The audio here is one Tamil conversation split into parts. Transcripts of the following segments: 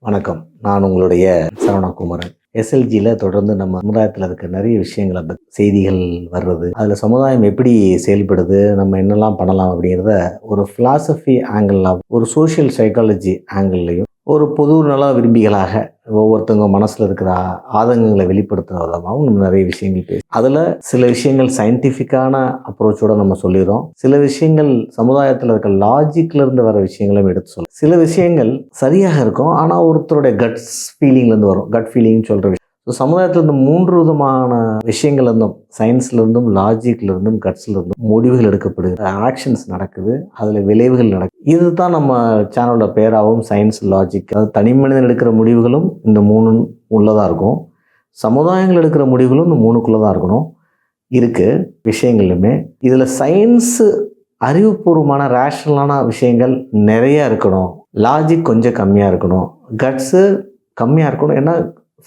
வணக்கம். நான் உங்களுடைய சரவணகுமரன். எஸ்எல்ஜியில் தொடர்ந்து நம்ம சமுதாயத்தில் இருக்க நிறைய விஷயங்களை செய்திகள் வர்றது, அதில் சமுதாயம் எப்படி செயல்படுது, நம்ம என்னெல்லாம் பண்ணலாம் அப்படிங்கிறத ஒரு ஃபிலாசபி ஆங்கிளாக, ஒரு சோஷியல் சைக்காலஜி ஆங்கிள்லையும், ஒரு பொது நல விரும்பிகளாக ஒவ்வொருத்தவங்க மனசில் இருக்கிற ஆதங்கங்களை வெளிப்படுத்துகிற விதமாகவும் நம்ம நிறைய விஷயங்கள் பேசும். அதில் சில விஷயங்கள் சயின்டிஃபிக்கான அப்ரோச்சோடு நம்ம சொல்லிடுறோம். சில விஷயங்கள் சமுதாயத்தில் இருக்க லாஜிக்லேருந்து வர விஷயங்களையும் எடுத்து சொல்லும். சில விஷயங்கள் சரியாக இருக்கும், ஆனால் ஒருத்தருடைய கட்ஸ் ஃபீலிங்லேருந்து வரும். கட் ஃபீலிங்னு சொல்கிற விஷயம். ஸோ சமுதாயத்தில் இந்த 3 விதமான விஷயங்கள்லேருந்தும், சயின்ஸ்லேருந்தும், லாஜிக்லேருந்தும், கட்ஸ்லேருந்தும் முடிவுகள் எடுக்கப்படுது, ஆக்ஷன்ஸ் நடக்குது, அதில் விளைவுகள் நடக்குது. இதுதான் நம்ம சேனலோட பேராகவும் சயின்ஸ் லாஜிக். அதாவது தனி மனிதன் எடுக்கிற முடிவுகளும் இந்த 3 உள்ளதாக இருக்கும், சமுதாயங்கள் எடுக்கிற முடிவுகளும் இந்த 3க்குள்ளே தான் இருக்கணும் இருக்குது விஷயங்கள்லுமே. இதில் சயின்ஸு அறிவுபூர்வமான ரேஷனலான விஷயங்கள் நிறையா இருக்கணும், லாஜிக் கொஞ்சம் கம்மியாக இருக்கணும், கட்ஸு கம்மியாக இருக்கணும். ஏன்னா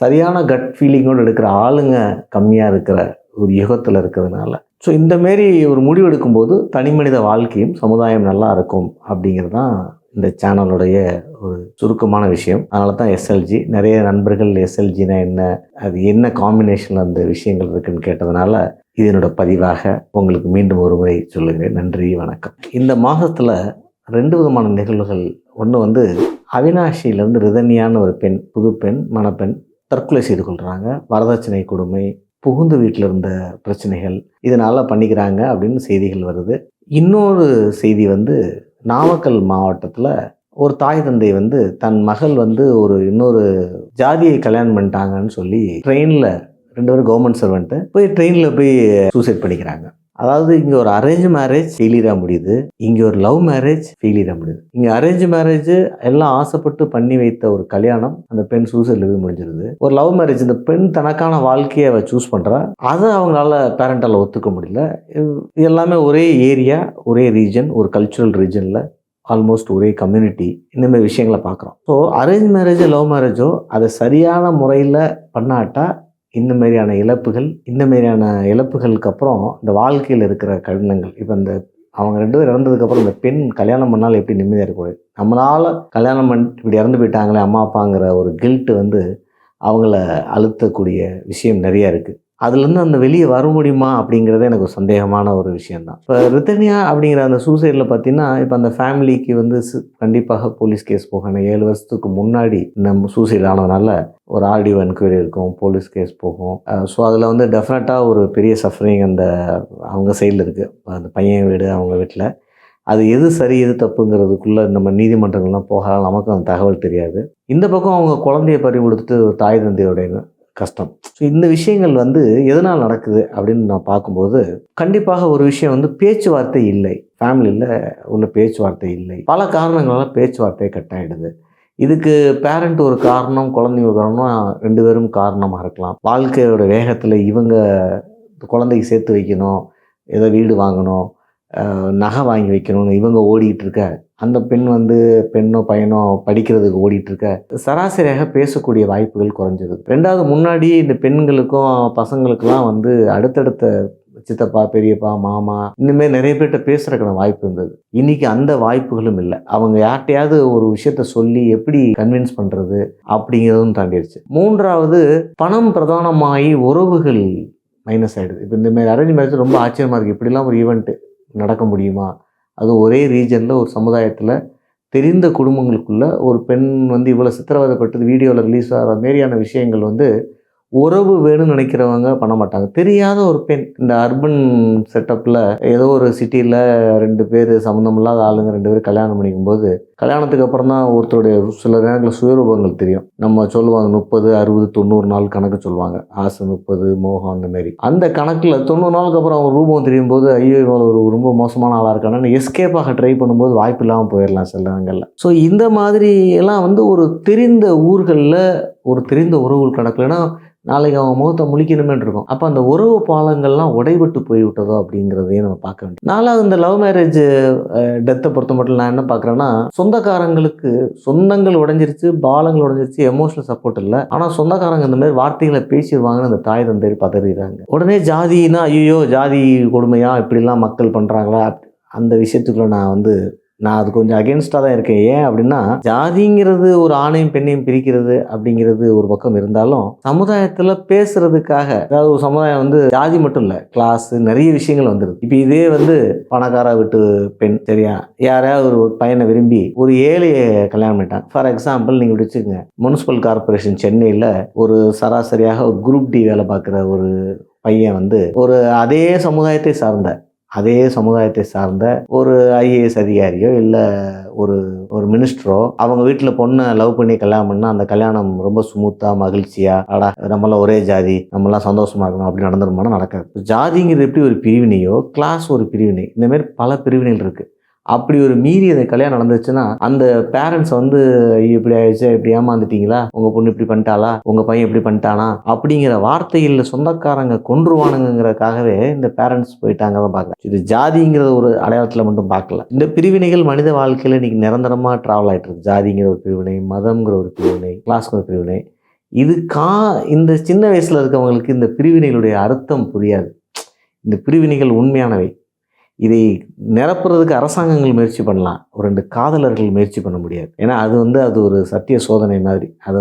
சரியான கட் ஃபீலிங்கோடு எடுக்கிற ஆளுங்க கம்மியாக இருக்கிற ஒரு யுகத்தில் இருக்கிறதுனால, ஸோ இந்தமாரி ஒரு முடிவு எடுக்கும்போது தனி மனித வாழ்க்கையும் சமுதாயம் நல்லா இருக்கும் அப்படிங்கிறது தான் இந்த சேனலுடைய ஒரு சுருக்கமான விஷயம். அதனால தான் எஸ்எல்ஜி. நிறைய நண்பர்கள் எஸ்எல்ஜினா என்ன, அது என்ன காம்பினேஷனில் அந்த விஷயங்கள் இருக்குதுன்னு கேட்டதுனால இது என்னோட பதிவாக உங்களுக்கு மீண்டும் ஒரு முறை சொல்லுகிறேன். நன்றி, வணக்கம். இந்த மாதத்தில் 2 விதமான நிகழ்வுகள். ஒன்று அவினாஷியிலேருந்து ரிதன்யான்னு ஒரு பெண், புது பெண், மணப்பெண் தற்கொலை செய்து கொள்கிறாங்க. வரதட்சணை கொடுமை, புகுந்து வீட்டில் இருந்த பிரச்சனைகள், இதனால் பண்ணிக்கிறாங்க அப்படின்னு செய்திகள் வருது. இன்னொரு செய்தி நாமக்கல் மாவட்டத்தில் ஒரு தாய் தந்தை தன் மகள் ஒரு இன்னொரு ஜாதியை கல்யாணம் பண்ணிட்டாங்கன்னு சொல்லி ட்ரெயினில், 2 பேரும் கவர்மெண்ட் சர்வெண்ட்டு, போய் ட்ரெயினில் போய் சூசைட் பண்ணிக்கிறாங்க. அதாவது இங்கே ஒரு அரேஞ்ச் மேரேஜ் ஃபெயிலியராக முடியுது, இங்கே ஒரு லவ் மேரேஜ் ஃபெயிலியராக முடியுது. இங்கே அரேஞ்ச் மேரேஜ் எல்லாம் ஆசைப்பட்டு பண்ணி வைத்த ஒரு கல்யாணம் அந்த பெண் சூசைடில் போய் முடிஞ்சிருது. ஒரு லவ் மேரேஜ் இந்த பெண் தனக்கான வாழ்க்கையை அவள் சூஸ் பண்ணுறா, அதை அவங்களால பேரண்டால் ஒத்துக்க முடியல. இது எல்லாமே ஒரே ஏரியா, ஒரே ரீஜன், ஒரு கல்ச்சுரல் ரீஜனில் ஆல்மோஸ்ட் ஒரே கம்யூனிட்டி, இந்தமாதிரி விஷயங்களை பார்க்குறோம். ஸோ அரேஞ்ச் மேரேஜோ லவ் மேரேஜோ அதை சரியான முறையில் பண்ணாட்டா இந்த மாதிரியான இழப்புகளுக்கு அப்புறம் இந்த வாழ்க்கையில் இருக்கிற கடினங்கள், இப்போ இந்த அவங்க 2 பேர் இறந்ததுக்கப்புறம் இந்த பெண் கல்யாணம் பண்ணாலும் எப்படி நிம்மதியாக இருக்கக்கூடாது, நம்மளால் கல்யாணம் பண்ணிட்டு இப்படி இறந்து போயிட்டாங்களே அம்மா அப்பாங்கிற ஒரு கில்ட்டு அவங்கள அழுத்தக்கூடிய விஷயம் நிறையா இருக்குது. அதுலேருந்து அந்த வெளியே வர முடியுமா அப்படிங்கிறதே எனக்கு ஒரு சந்தேகமான ஒரு விஷயந்தான். இப்போ ரிதன்யா அப்படிங்கிற அந்த சூசைடில் பார்த்தீங்கன்னா, இப்போ அந்த ஃபேமிலிக்கு கண்டிப்பாக போலீஸ் கேஸ் போகணும். 7 வருஷத்துக்கு முன்னாடி நம்ம சூசைட் ஆனதுனால ஒரு ஆர்டிஓ என்கொயரி இருக்கும், போலீஸ் கேஸ் போகும். ஸோ அதில் டெஃபினட்டாக ஒரு பெரிய சஃபரிங் அந்த அவங்க சைடில் இருக்குது. அந்த பையன் வீடு, அவங்க வீட்டில் அது எது சரி எது தப்புங்கிறதுக்குள்ளே நம்ம நீதிமன்றங்கள்லாம் போகாத, நமக்கு அந்த தகவல் தெரியாது. இந்த பக்கம் அவங்க குழந்தைய பறி கொடுத்துட்டு தாய் தந்தையோடைய கஷ்டம். ஸோ இந்த விஷயங்கள் எதனால் நடக்குது அப்படின்னு நான் பார்க்கும்போது, கண்டிப்பாக ஒரு விஷயம் பேச்சுவார்த்தை இல்லை. ஃபேமிலியில் உள்ள பேச்சுவார்த்தை இல்லை. பல காரணங்களால் பேச்சுவார்த்தை கட் ஆகிடுது. இதுக்கு பேரண்ட் ஒரு காரணம், குழந்தைங்க ஒரு காரணம், 2 பேரும் காரணமாக இருக்கலாம். வாழ்க்கையோட வேகத்தில் இவங்க குழந்தைக்கு சேர்த்து வைக்கணும், ஏதோ வீடு வாங்கணும், நகை வாங்கி வைக்கணும்னு இவங்க ஓடிக்கிட்டு இருக்க, அந்த பெண் பெண்ணோ பையனோ படிக்கிறதுக்கு ஓடிட்டு இருக்க, சராசரியாக பேசக்கூடிய வாய்ப்புகள் குறைஞ்சது. 2வது, முன்னாடி இந்த பெண்களுக்கும் பசங்களுக்கெல்லாம் அடுத்தடுத்த சித்தப்பா, பெரியப்பா, மாமா, இந்தமாரி நிறைய பேர்கிட்ட பேசுறதுக்கான வாய்ப்பு இருந்தது. இன்னைக்கு அந்த வாய்ப்புகளும் இல்லை. அவங்க யார்கிட்டையாவது ஒரு விஷயத்த சொல்லி எப்படி கன்வின்ஸ் பண்ணுறது அப்படிங்கிறதும் தாண்டிடுச்சு. 3வது, பணம் பிரதானமாகி உறவுகள் மைனஸ் ஆகிடுது. இப்போ இந்தமாரி அரேஞ்ச் மேரேஜ் ரொம்ப ஆச்சரியமாக இருக்குது. இப்படிலாம் ஒரு ஈவெண்ட்டு நடக்க முடியுமா? அது ஒரே ரீஜனில் ஒரு சமுதாயத்தில் தெரிந்த குடும்பங்களுக்குள்ள ஒரு பெண் இவ்வளோ சித்திரவதைப்பட்டது வீடியோவில் ரிலீஸ் ஆகிற மாரியான விஷயங்கள் உறவு வேணும்னு நினைக்கிறவங்க பண்ண மாட்டாங்க. தெரியாத ஒரு பெண் இந்த அர்பன் செட்டப்பில் ஏதோ ஒரு சிட்டியில் 2 பேர் சம்மந்தமில்லாத ஆளுங்க 2 பேர் கல்யாணம் பண்ணிக்கும்போது, கல்யாணத்துக்கு அப்புறம் தான் ஒருத்தருடைய சில நேரங்களில் சுயரூபங்கள் தெரியும். நம்ம சொல்லுவாங்க 30, 60, 90 நாள் கணக்கு சொல்லுவாங்க. ஆசை 30, மோகம் அந்தமாரி. அந்த கணக்கில் 90 நாளுக்கு அப்புறம் அவங்க ரூபம் தெரியும் போது, ஐயோ இவங்க ஒரு ரொம்ப மோசமான ஆளாக இருக்கானு எஸ்கேப்பாக ட்ரை பண்ணும்போது வாய்ப்பு இல்லாமல் போயிடலாம் சில நேரங்களில். ஸோ இந்த மாதிரி எல்லாம் ஒரு தெரிந்த ஊர்களில் ஒரு தெரிந்த உறவுகள் கணக்குலனா நாளைக்கு அவங்க முகத்தை முழிக்கணுமே இருக்கும். அப்போ அந்த உறவு பாலங்கள்லாம் உடைபட்டு போய்விட்டதோ அப்படிங்கிறதையும் நம்ம பார்க்க வேண்டியது. 4வது, இந்த லவ் மேரேஜ் டெத்தை பொறுத்த மட்டும் நான் என்ன பார்க்குறேன்னா, சொந்தக்காரங்களுக்கு சொந்தங்கள் உடைஞ்சிருச்சு, பாலங்கள் உடைஞ்சிருச்சு, எமோஷனல் சப்போர்ட் இல்லை. ஆனால் சொந்தக்காரங்க இந்த மாதிரி வார்த்தைகளை பேசிடுவாங்கன்னு அந்த தாய் தந்தை பதறிடுறாங்க. உடனே ஜாதினா ஐயோ ஜாதி கொடுமையா இப்படிலாம் மக்கள் பண்ணுறாங்களா, அந்த விஷயத்துக்குள்ள நான் நான் அது கொஞ்சம் அகேன்ஸ்டாக தான் இருக்கேன். ஏன் அப்படின்னா, ஜாதிங்கிறது ஒரு ஆணையும் பெண்ணையும் பிரிக்கிறது அப்படிங்கிறது ஒரு பக்கம் இருந்தாலும், சமுதாயத்தில் பேசுறதுக்காக, அதாவது ஒரு சமுதாயம் வந்து ஜாதி மட்டும் இல்லை, கிளாஸ் நிறைய விஷயங்கள் வந்துடுது. இப்போ இதே வந்து பணக்கார வீட்டு பெண் சரியா, யாரையாவது ஒரு பையனை விரும்பி ஒரு ஏழையை கல்யாணம் பண்ணிட்டாங்க. ஃபார் எக்ஸாம்பிள் நீங்கள் வச்சுக்கோங்க, முனிசிபல் கார்பரேஷன் சென்னையில் ஒரு சராசரியாக ஒரு குரூப் டி வேலை பார்க்குற ஒரு பையன் வந்து ஒரு அதே சமுதாயத்தை சார்ந்த ஒரு ஐஏஎஸ் அதிகாரியோ இல்லை ஒரு ஒரு மினிஸ்டரோ அவங்க வீட்டில் பொண்ணை லவ் பண்ணி கல்யாணம் பண்ணால் அந்த கல்யாணம் ரொம்ப ஸ்மூத்தாக மகிழ்ச்சியாக அடா நம்மளாம் ஒரே ஜாதி நம்மளாம் சந்தோஷமாக இருக்கணும் அப்படி நடந்துருமானா நடக்காது. ஜாதிங்கிறது எப்படி ஒரு பிரிவினையோ, கிளாஸ் ஒரு பிரிவினை, இந்தமாரி பல பிரிவினைகள் இருக்குது. அப்படி ஒரு மீறி அந்த கல்யாணம் நடந்துச்சுன்னா அந்த பேரண்ட்ஸ் வந்து இப்படி ஆயிடுச்சு, இப்படி ஏமாந்துட்டீங்களா, உங்கள் பொண்ணு இப்படி பண்ணிட்டாளா, உங்கள் பையன் இப்படி பண்ணிட்டானா அப்படிங்கிற வார்த்தையில் சொந்தக்காரங்க கொன்றுவானுங்கிறதுக்காகவே இந்த பேரண்ட்ஸ் போயிட்டாங்க தான் பார்க்கலாம். இது ஜாதிங்கிற ஒரு அடையாளத்தில் மட்டும் பார்க்கல. இந்த பிரிவினைகள் மனித வாழ்க்கையில் இன்னைக்கு நிரந்தரமாக ட்ராவல் ஆகிட்டு இருக்கு. ஜாதிங்கிற ஒரு பிரிவினை, மதம்ங்கிற ஒரு பிரிவினை, கிளாஸ்ங்கிற ஒரு பிரிவினை. இந்த சின்ன வயசில் இருக்கவங்களுக்கு இந்த பிரிவினைகளுடைய அர்த்தம் புரியாது. இந்த பிரிவினைகள் உண்மையானவை. இதை நிரப்புறதுக்கு அரசாங்கங்கள் முயற்சி பண்ணலாம், ஒரு 2 காதலர்கள் முயற்சி பண்ண முடியாது. ஏன்னா அது ஒரு சத்திய சோதனை மாதிரி. அதை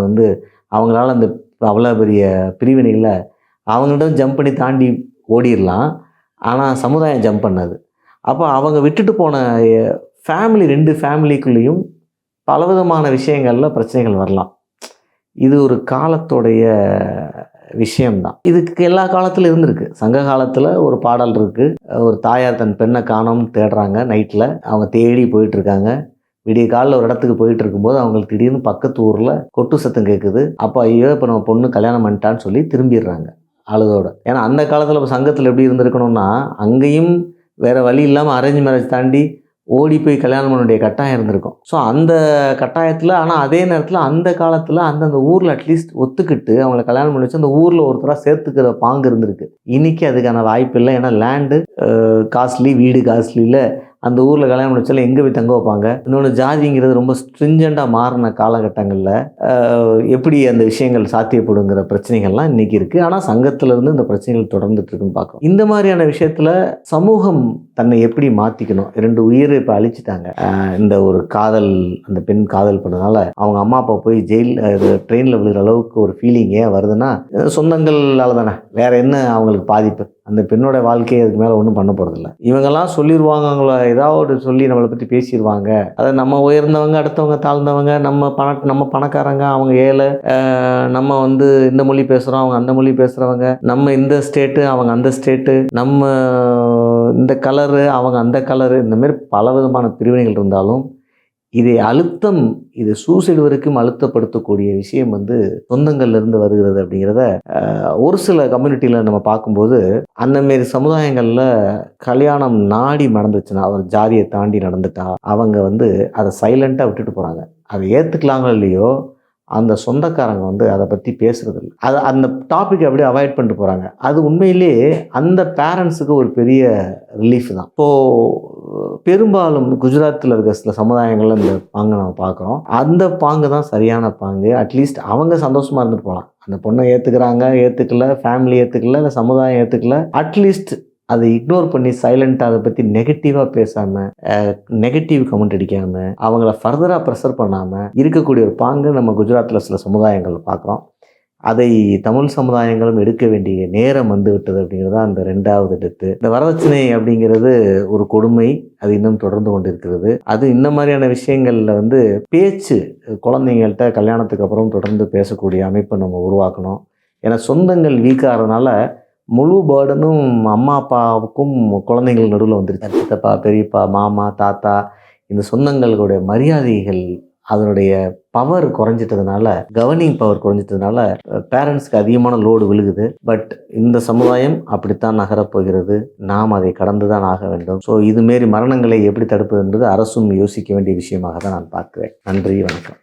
அவங்களால அந்த அவ்வளோ பெரிய பிரிவினைகளை அவங்கள்ட்ட ஜம்ப் பண்ணி தாண்டி ஓடிடலாம். ஆனால் சமுதாயம் ஜம்ப் பண்ணாது. அப்போ அவங்க விட்டுட்டு போன ஃபேமிலி 2 ஃபேமிலிக்குள்ளேயும் பலவிதமான விஷயங்களில் பிரச்சனைகள் வரலாம். இது ஒரு காலத்துடைய விஷயம்தான். இதுக்கு எல்லா காலத்திலும் இருந்திருக்கு. சங்க காலத்தில் ஒரு பாடல் இருக்குது, ஒரு தாயார் தன் பெண்ணை காணோம்னு தேடுறாங்க. நைட்டில் அவங்க தேடி போயிட்டுருக்காங்க. விடிய காலில் ஒரு இடத்துக்கு போயிட்டு இருக்கும்போது அவங்களுக்கு திடீர்னு பக்கத்து ஊரில் கொட்டு சத்தம் கேட்குது. அப்போ ஐயோ இப்போ நம்ம பொண்ணு கல்யாணம் பண்ணிட்டான்னு சொல்லி திரும்பிடுறாங்க அழுதோட. ஏன்னா அந்த காலத்தில் இப்போ சங்கத்தில் எப்படி இருந்திருக்கணும்னா, அங்கேயும் வேறு வழி இல்லாமல் அரேஞ்ச் மேரேஜ் தாண்டி ஓடி போய் கல்யாணம் பண்ண வேண்டிய கட்டாயம் இருந்திருக்கும். ஸோ அந்த கட்டாயத்தில், ஆனால் அதே நேரத்தில் அந்த காலத்தில் அந்தந்த ஊரில் அட்லீஸ்ட் ஒத்துக்கிட்டு அவங்கள கல்யாணம் பண்ணி வச்சு அந்த ஊரில் ஒருத்தராக சேர்த்துக்கிற பாங்கு இருந்திருக்கு. இன்றைக்கி அதுக்கான வாய்ப்பு இல்லை. ஏன்னா லேண்டு காஸ்ட்லி, வீடு காஸ்ட்லியில் அந்த ஊரில் கல்யாணம் முடிச்சாலும் எங்கே போய் தங்க வைப்பாங்க. இன்னொன்று ஜாதிங்கிறது ரொம்ப ஸ்ட்ரிஞ்சண்டாக மாறின காலகட்டங்களில் எப்படி அந்த விஷயங்கள் சாத்தியப்படுங்கிற பிரச்சனைகள்லாம் இன்றைக்கி இருக்குது. ஆனால் சங்கத்திலேருந்து இந்த பிரச்சனைகள் தொடர்ந்துட்டு இருக்குன்னு பார்க்குறோம். இந்த மாதிரியான விஷயத்தில் சமூகம் தன்னை எப்படி மாற்றிக்கணும்? 2 உயிரை இப்போ அழிச்சிட்டாங்க. இந்த ஒரு காதல், அந்த பெண் காதல் பண்ணதுனால அவங்க அம்மா அப்பா போய் ட்ரெயினில் விழுகிற அளவுக்கு ஒரு ஃபீலிங் ஏன் வருதுன்னா, சொந்தங்களால் தானே. வேறு என்ன அவங்களுக்கு பாதிப்பு? அந்த பெண்ணோட வாழ்க்கையை அதுக்கு மேலே ஒன்றும் பண்ண போகிறதில்ல. இவங்கெல்லாம் சொல்லிடுவாங்களோ, ஏதாவது சொல்லி நம்மளை பற்றி பேசிடுவாங்க. அதை நம்ம உயர்ந்தவங்க, அடுத்தவங்க தாழ்ந்தவங்க, நம்ம பணக்காரங்க, அவங்க ஏழை, நம்ம இந்த மொழி பேசுகிறோம், அவங்க அந்த மொழி பேசுகிறவங்க, நம்ம இந்த ஸ்டேட்டு, அவங்க அந்த ஸ்டேட்டு, நம்ம இந்த கலரு, அவங்க அந்த கலரு, இந்தமாரி பல விதமான பிரிவினைகள் இருந்தாலும் இது சூசைடு வரைக்கும் அழுத்தப்படுத்தக்கூடிய விஷயம் சொந்தங்கள்லேருந்து வருகிறது அப்படிங்கிறத ஒரு சில கம்யூனிட்டியில் நம்ம பார்க்கும்போது, அந்தமாரி சமுதாயங்களில் கல்யாணம் நாடி நடந்துச்சுன்னா, அவர் ஜாதியை தாண்டி நடந்துட்டா அவங்க அதை சைலண்ட்டாக விட்டுட்டு போகிறாங்க. அதை ஏற்றுக்கலாங்களோ இல்லையோ, அந்த சொந்தக்காரங்க அதை பற்றி பேசுகிறதில்ல. அந்த டாப்பிக்கை அப்படியே அவாய்ட் பண்ணிட்டு போகிறாங்க. அது உண்மையிலேயே அந்த பேரண்ட்ஸுக்கு ஒரு பெரிய ரிலீஃப் தான். இப்போது பெரும்பாலும் குஜராத்தில் இருக்க சில சமுதாயங்களில் இந்த பாங்கை நம்ம பார்க்குறோம். அந்த பாங்கு தான் சரியான பாங்கு. அட்லீஸ்ட் அவங்க சந்தோஷமாக இருந்துட்டு போகலாம். அந்த பொண்ணை ஏற்றுக்கல, ஃபேமிலி ஏற்றுக்கல, இல்லை சமுதாயம் ஏற்றுக்கல, அட்லீஸ்ட் அதை இக்னோர் பண்ணி சைலண்ட்டாக அதை பற்றி நெகட்டிவாக பேசாமல், நெகட்டிவ் கமெண்ட் அடிக்காமல், அவங்கள ஃபர்தராக ப்ரெஷர் பண்ணாமல் இருக்கக்கூடிய ஒரு பாங்கு நம்ம குஜராத்தில் சில சமுதாயங்கள் பார்க்குறோம். அதை தமிழ் சமுதாயங்களும் எடுக்க வேண்டிய நேரம் விட்டது அப்படிங்கிறது தான் அந்த 2வது டெத்து. இந்த வரதட்சணை அப்படிங்கிறது ஒரு கொடுமை. அது இன்னும் தொடர்ந்து கொண்டு இருக்கிறது. அது இந்த மாதிரியான விஷயங்களில் பேச்சு, குழந்தைங்கள்ட்ட கல்யாணத்துக்கு அப்புறம் தொடர்ந்து பேசக்கூடிய அமைப்பை நம்ம உருவாக்கணும். ஏன்னா சொந்தங்கள் வீக்காகிறதுனால முழு பேர்டனும் அம்மா அப்பாவுக்கும் குழந்தைங்கள் நடுவில் வந்துருச்சு. சித்தப்பா, பெரியப்பா, மாமா, தாத்தா, இந்த சொந்தங்களுடைய மரியாதைகள், அதனுடைய பவர் குறைஞ்சிட்டதுனால, கவர்னிங் பவர் குறைஞ்சிட்டதுனால பேரண்ட்ஸ்க்கு அதிகமான லோடு விழுகுது. பட் இந்த சமுதாயம் அப்படித்தான் நகரப்போகிறது. நாம் அதை கடந்து தான் ஆக வேண்டும். ஸோ இதுமாரி மரணங்களை எப்படி தடுப்பது என்பது அரசும் யோசிக்க வேண்டிய விஷயமாக தான் நான் பார்க்குறேன். நன்றி, வணக்கம்.